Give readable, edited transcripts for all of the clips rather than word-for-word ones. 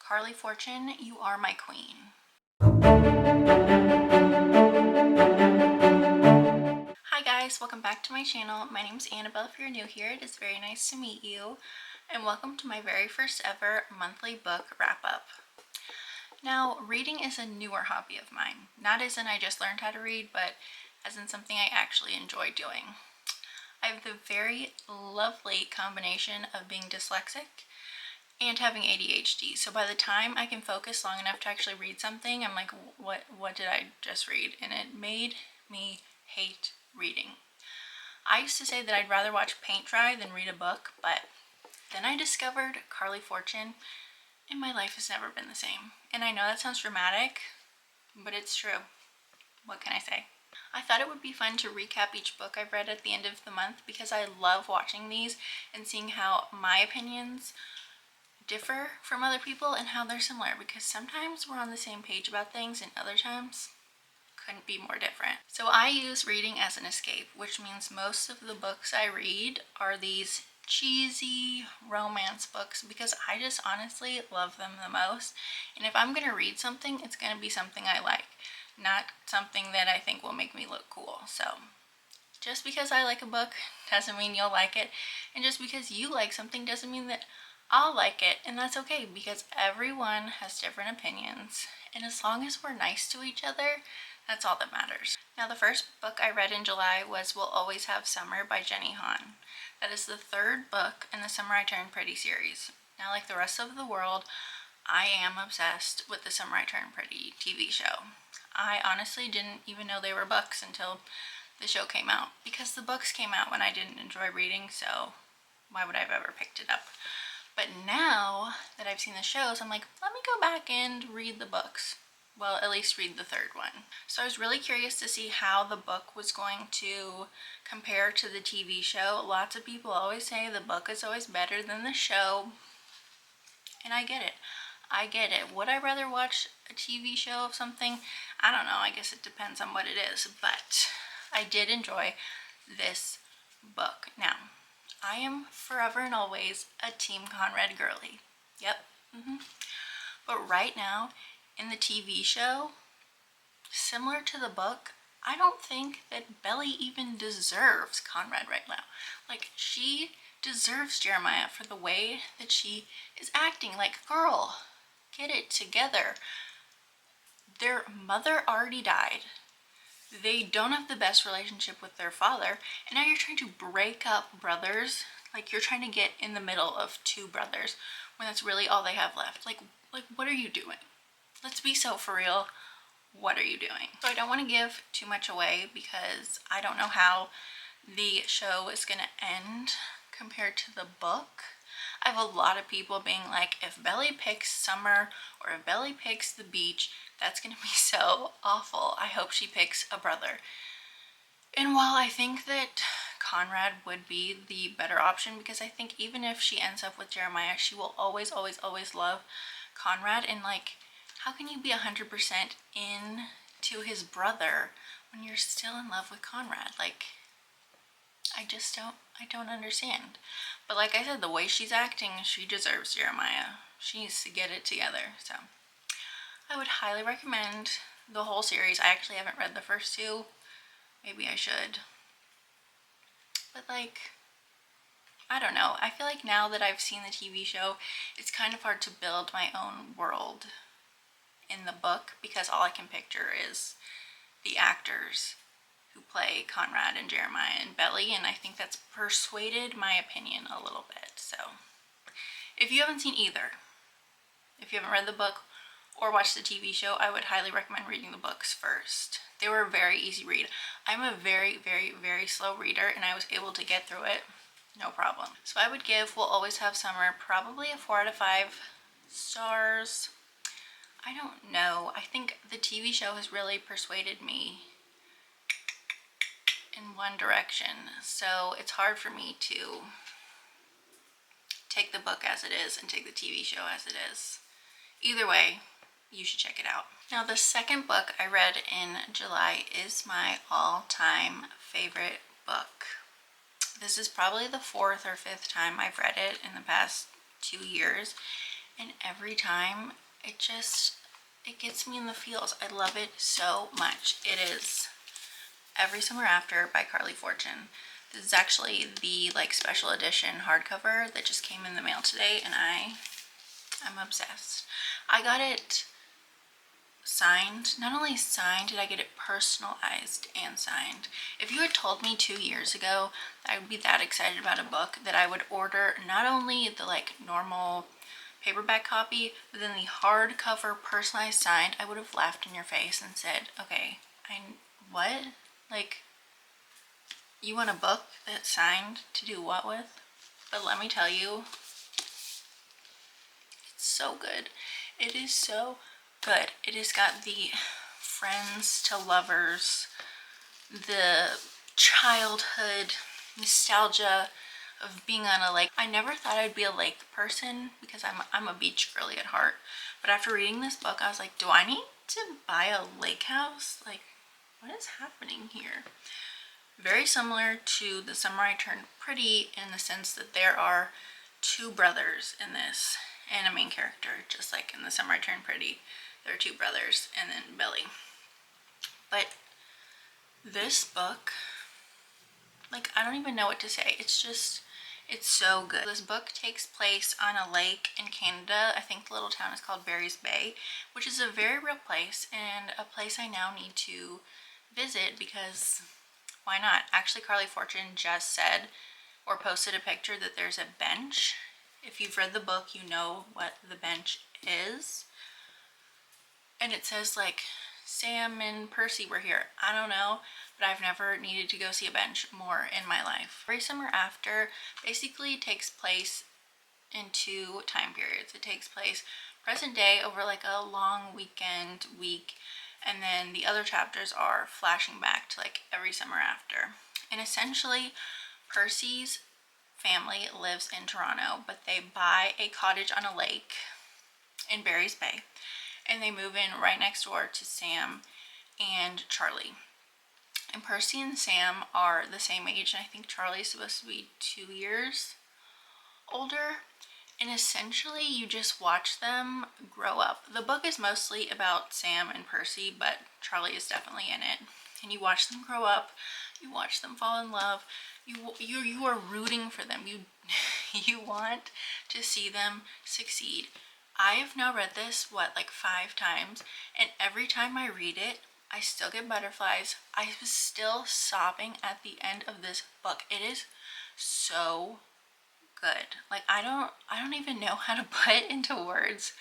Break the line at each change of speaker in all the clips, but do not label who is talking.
Carley Fortune, you are my queen. Hi guys, welcome back to my channel. My name is Annabelle. If you're new here, it is very nice to meet you. And welcome to my very first ever monthly book wrap-up. Now, reading is a newer hobby of mine. Not as in I just learned how to read, but as in something I actually enjoy doing. I have the very lovely combination of being dyslexic and having ADHD. So by the time I can focus long enough to actually read something, I'm like, what did I just read? And it made me hate reading. I used to say that I'd rather watch paint dry than read a book, but then I discovered Carley Fortune, and my life has never been the same. And I know that sounds dramatic, but it's true. What can I say? I thought it would be fun to recap each book I've read at the end of the month because I love watching these and seeing how my opinions differ from other people and how they're similar, because sometimes we're on the same page about things and other times couldn't be more different. So I use reading as an escape, which means most of the books I read are these cheesy romance books because I just honestly love them the most. And if I'm going to read something, it's going to be something I like, not something that I think will make me look cool. So just because I like a book doesn't mean you'll like it, and just because you like something doesn't mean that I'll like it, and that's okay because everyone has different opinions, and as long as we're nice to each other, that's all that matters. Now, the first book I read in July was We'll Always Have Summer by Jenny Han. That is the third book in the Summer I Turned Pretty series. Now, like the rest of the world, I am obsessed with the Summer I Turned Pretty TV show. I honestly didn't even know they were books until the show came out, because the books came out when I didn't enjoy reading, so why would I have ever picked it up? But now that I've seen the shows, I'm like, let me go back and read the books. Well, at least read the third one. So I was really curious to see how the book was going to compare to the TV show. Lots of people always say the book is always better than the show, and I get it. I get it. Would I rather watch a TV show of something? I don't know. I guess it depends on what it is, but I did enjoy this book. Now, I am forever and always a Team Conrad girly. Yep. But right now, in the TV show, similar to the book, I don't think that Belly even deserves Conrad right now. Like, she deserves Jeremiah for the way that she is acting. Like, girl, get it together. Their mother already died. They don't have the best relationship with their father, and now you're trying to break up brothers. Like, you're trying to get in the middle of two brothers when that's really all they have left. Like what are you doing? Let's be so for real. What are you doing? So I don't want to give too much away because I don't know how the show is going to end compared to the book. I have a lot of people being like, if Belly picks Summer or if Belly picks the beach, that's going to be so awful. I hope she picks a brother. And while I think that Conrad would be the better option, because I think even if she ends up with Jeremiah, she will always, always, always love Conrad. And like, how can you be 100% into his brother when you're still in love with Conrad? Like, I don't understand. But like I said, the way she's acting, she deserves Jeremiah. She needs to get it together. So I would highly recommend the whole series. I actually haven't read the first two. Maybe I should. But like, I don't know. I feel like now that I've seen the TV show, it's kind of hard to build my own world in the book because all I can picture is the actors who play Conrad and Jeremiah and Belly, and I think that's persuaded my opinion a little bit. So if you haven't seen either, if you haven't read the book or watched the TV show, I would highly recommend reading the books first. They were a very easy read. I'm a very, very, very slow reader, and I was able to get through it no problem. So I would give We'll Always Have Summer probably a 4 out of 5 stars. I don't know. I think the TV show has really persuaded me in one direction, so it's hard for me to take the book as it is and take the TV show as it is. Either way, you should check it out. Now, the second book I read in July is my all-time favorite book. This is probably the 4th or 5th time I've read it in the past 2 years, and every time it gets me in the feels. I love it so much. It is Every Summer After by Carley Fortune. This is actually the like special edition hardcover that just came in the mail today, and I'm obsessed. I got it signed. Not only signed, did I get it personalized and signed. If you had told me 2 years ago that I would be that excited about a book that I would order not only the like normal paperback copy, but then the hardcover personalized signed, I would have laughed in your face and said, okay, what? Like, you want a book that's signed to do what with? But let me tell you, it's so good. It is so good. It has got the friends to lovers, the childhood nostalgia of being on a lake. I never thought I'd be a lake person because I'm a beach girly at heart. But after reading this book, I was like, do I need to buy a lake house? Like, what is happening here? Very similar to The Summer I Turned Pretty in the sense that there are two brothers in this and a main character, just like in The Summer I Turned Pretty. There are two brothers and then Billy. But this book, like, I don't even know what to say. It's so good. This book takes place on a lake in Canada. I think the little town is called Barry's Bay, which is a very real place and a place I now need to visit because why not? Actually, Carley Fortune just said or posted a picture that there's a bench. If you've read the book, you know what the bench is. And it says like Sam and Percy were here. I don't know, but I've never needed to go see a bench more in my life. Every Summer After basically takes place in 2 time periods. It takes place present day over like a long weekend week, and then the other chapters are flashing back to like Every Summer After. And essentially, Percy's family lives in Toronto, but they buy a cottage on a lake in Barry's Bay, and they move in right next door to Sam and Charlie. And Percy and Sam are the same age, and I think Charlie's supposed to be 2 years older. And essentially you just watch them grow up. The book is mostly about Sam and Percy, but Charlie is definitely in it. And you watch them grow up, you watch them fall in love, you are rooting for them. You want to see them succeed. I have now read this, like 5 times, and every time I read it, I still get butterflies. I was still sobbing at the end of this book. It is so good. Like, I don't even know how to put into words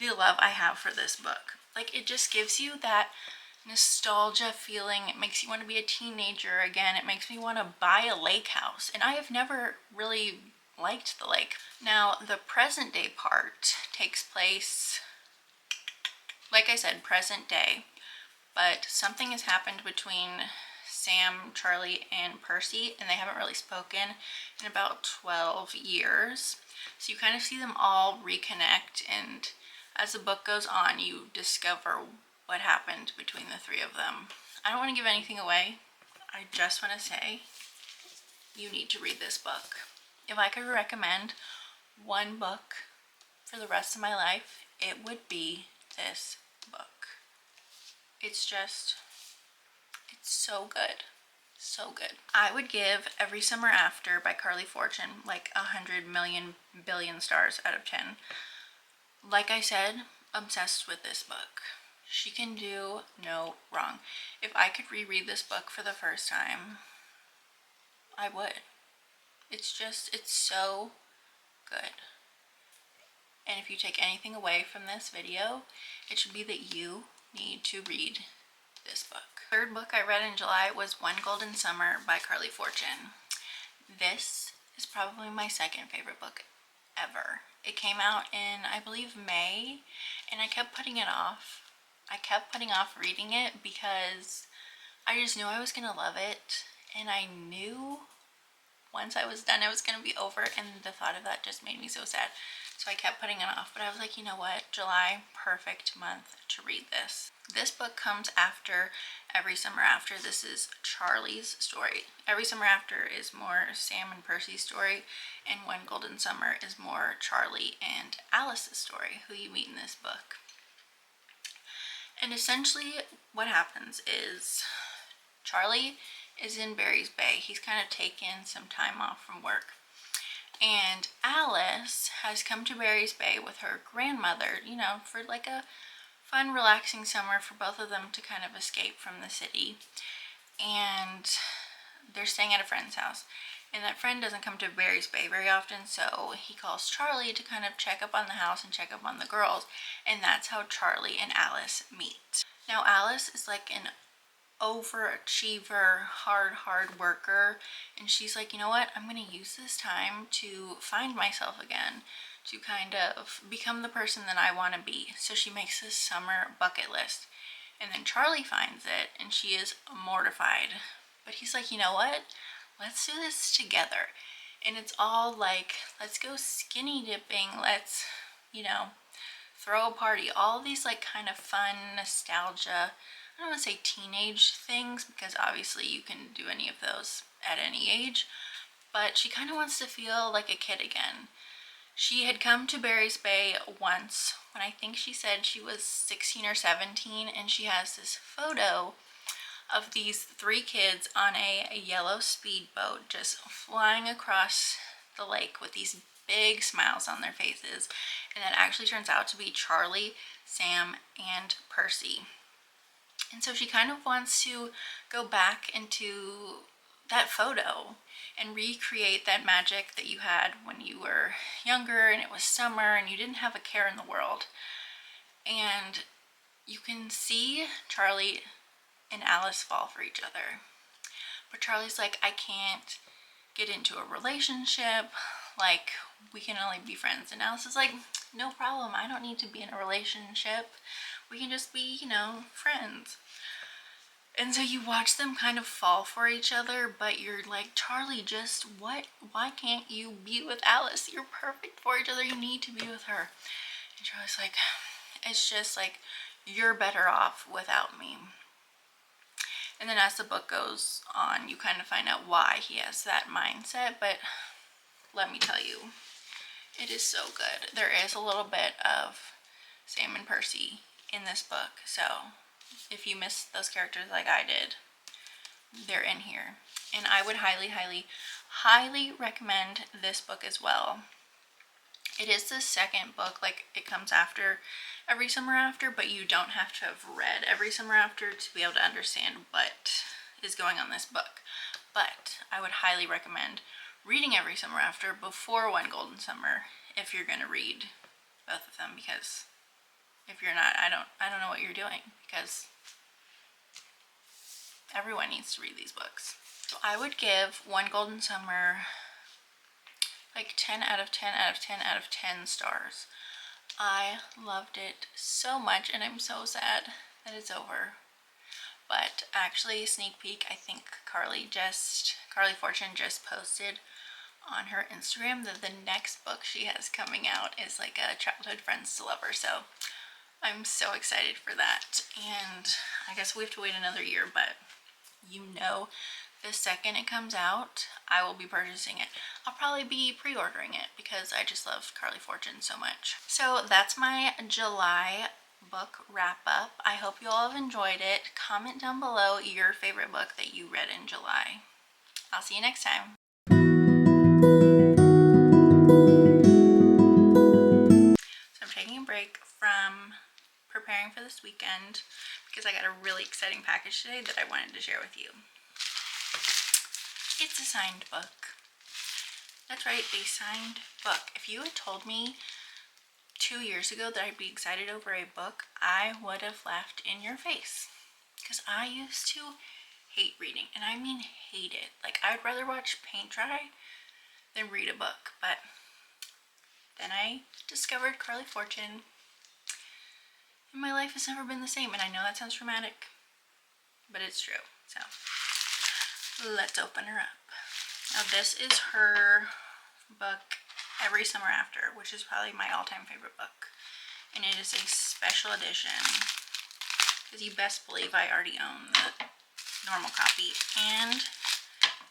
the love I have for this book. Like, it just gives you that nostalgia feeling. It makes you want to be a teenager again. It makes me want to buy a lake house, and I have never really liked the lake. Now, the present day part takes place, like I said, present day, but something has happened between Sam, Charlie, and Percy, and they haven't really spoken in about 12 years. So you kind of see them all reconnect, and as the book goes on, you discover what happened between the 3 of them. I don't want to give anything away. I just want to say you need to read this book. If I could recommend one book for the rest of my life, it would be this book. It's so good. So good. I would give Every Summer After by Carley Fortune like 100 million billion stars out of 10. Like I said, obsessed with this book. She can do no wrong. If I could reread this book for the first time, I would. It's so good. And if you take anything away from this video, it should be that you need to read this book. Third book I read in July was One Golden Summer by Carley Fortune. This is probably my second favorite book ever. It came out in, I believe, May, and I kept putting it off. I kept putting off reading it because I just knew I was gonna love it, and I knew once I was done it was gonna be over, and the thought of that just made me so sad. So I kept putting it off, but I was like, you know what, July, perfect month to to read this. This book comes after Every Summer After. This is Charlie's story. Every Summer After is more Sam and Percy's story, and One Golden Summer is more Charlie and Alice's story, who you meet in this book. And essentially what happens is Charlie is in Barry's Bay. He's kind of taken some time off from work. And Alice has come to Barry's Bay with her grandmother, you know, for like a fun, relaxing summer for both of them to kind of escape from the city. And they're staying at a friend's house. And that friend doesn't come to Barry's Bay very often, so he calls Charlie to kind of check up on the house and check up on the girls. And that's how Charlie and Alice meet. Now, Alice is like an overachiever, hard worker, and she's like, you know what, I'm gonna use this time to find myself again, to kind of become the person that I want to be. So she makes this summer bucket list, and then Charlie finds it and she is mortified, but he's like, you know what, let's do this together. And it's all like, let's go skinny dipping, let's, you know, throw a party, all these like kind of fun nostalgia, I don't want to say teenage things, because obviously you can do any of those at any age, but she kind of wants to feel like a kid again. She had come to Barry's Bay once when I think she said she was 16 or 17, and she has this photo of these 3 kids on a yellow speedboat just flying across the lake with these big smiles on their faces, and that actually turns out to be Charlie, Sam, and Percy. And so she kind of wants to go back into that photo and recreate that magic that you had when you were younger and it was summer and you didn't have a care in the world. And you can see Charlie and Alice fall for each other. But Charlie's like, I can't get into a relationship, like we can only be friends. And Alice is like, no problem, I don't need to be in a relationship, we can just be, you know, friends. And so you watch them kind of fall for each other, but you're like, Charlie, just what, why can't you be with Alice? You're perfect for each other, you need to be with her. And Charlie's like, it's just like, you're better off without me. And then as the book goes on, you kind of find out why he has that mindset, but let me tell you, it is so good. There is a little bit of Sam and Percy in this book, so if you missed those characters like I did, they're in here. And I would highly recommend this book as well. It is the second book, like it comes after Every Summer After, but you don't have to have read Every Summer After to be able to understand what is going on in this book. But I would highly recommend reading Every Summer After before One Golden Summer if you're going to read both of them, because if you're not, I don't know what you're doing, because everyone needs to read these books. So I would give One Golden Summer like 10 out of 10 out of 10 out of 10 stars. I loved it so much, and I'm so sad that it's over. But actually, sneak peek, I think Carley Fortune just posted on her Instagram that the next book she has coming out is like a childhood friends to lover. So I'm so excited for that. And I guess we have to wait another year, but you know, the second it comes out, I will be purchasing it. I'll probably be pre-ordering it because I just love Carley Fortune so much. So that's my July book wrap up. I hope you all have enjoyed it. Comment down below your favorite book that you read in July. I'll see you next time. So I'm taking a break from preparing for this weekend because I got a really exciting package today that I wanted to share with you. It's a signed book. That's right, a signed book. If you had told me 2 years ago that I'd be excited over a book, I would have laughed in your face. Because I used to hate reading, and I mean hate it. Like, I'd rather watch paint dry than read a book. But then I discovered Carley Fortune, and my life has never been the same. And I know that sounds dramatic, but it's true. So let's open her up. Now this is her book, Every Summer After, which is probably my all-time favorite book. And it is a special edition. because you best believe I already own the normal copy, and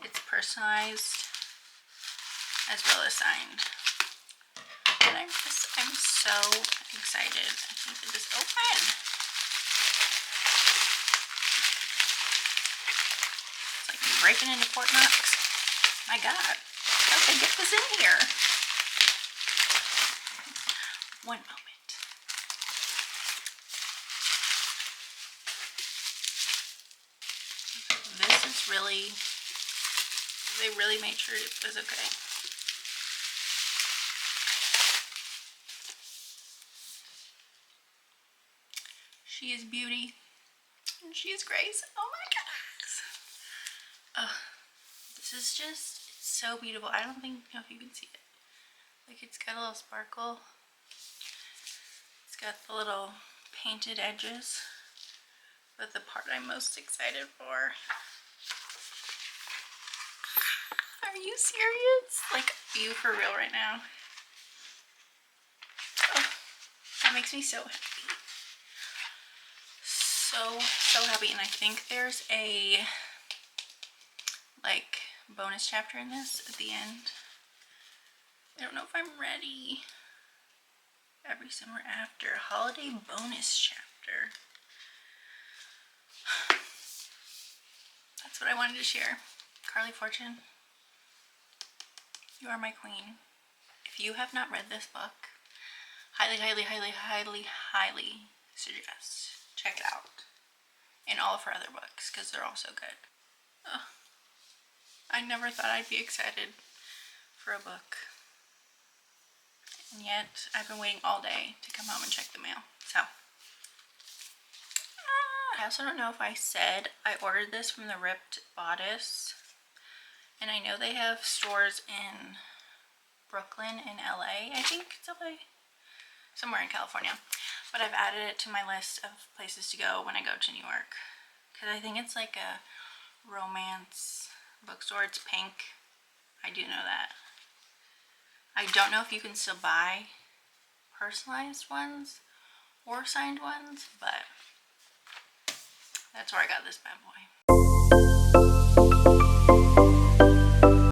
it's personalized as well as signed. And I'm so excited. I think to just open. It's like breaking into Fort Knox. My God, how did they get this in here? One moment. This is really, they really made sure it was okay. She is beauty and she is grace. Oh my goodness. This is just, it's so beautiful. I don't know if you can see it. Like, it's got a little sparkle. It's got the little painted edges. But the part I'm most excited for. Are you serious? Like, are you for real right now? Oh, that makes me so happy. So happy. And I think there's a, like, bonus chapter in this at the end. I don't know if I'm ready. Every summer after. Holiday bonus chapter. That's what I wanted to share. Carley Fortune, you are my queen. If you have not read this book, highly, highly, highly, highly, highly suggest. Check it out. And all of her other books, because they're all so good. I never thought I'd be excited for a book. And yet, I've been waiting all day to come home and check the mail. So, I also don't know if I said I ordered this from the Ripped Bodice. And I know they have stores in Brooklyn and LA. I think it's LA. Somewhere in California. But I've added it to my list of places to go when I go to New York. Because I think it's like a romance bookstore. It's pink. I do know that. I don't know if you can still buy personalized ones or signed ones, but that's where I got this bad boy.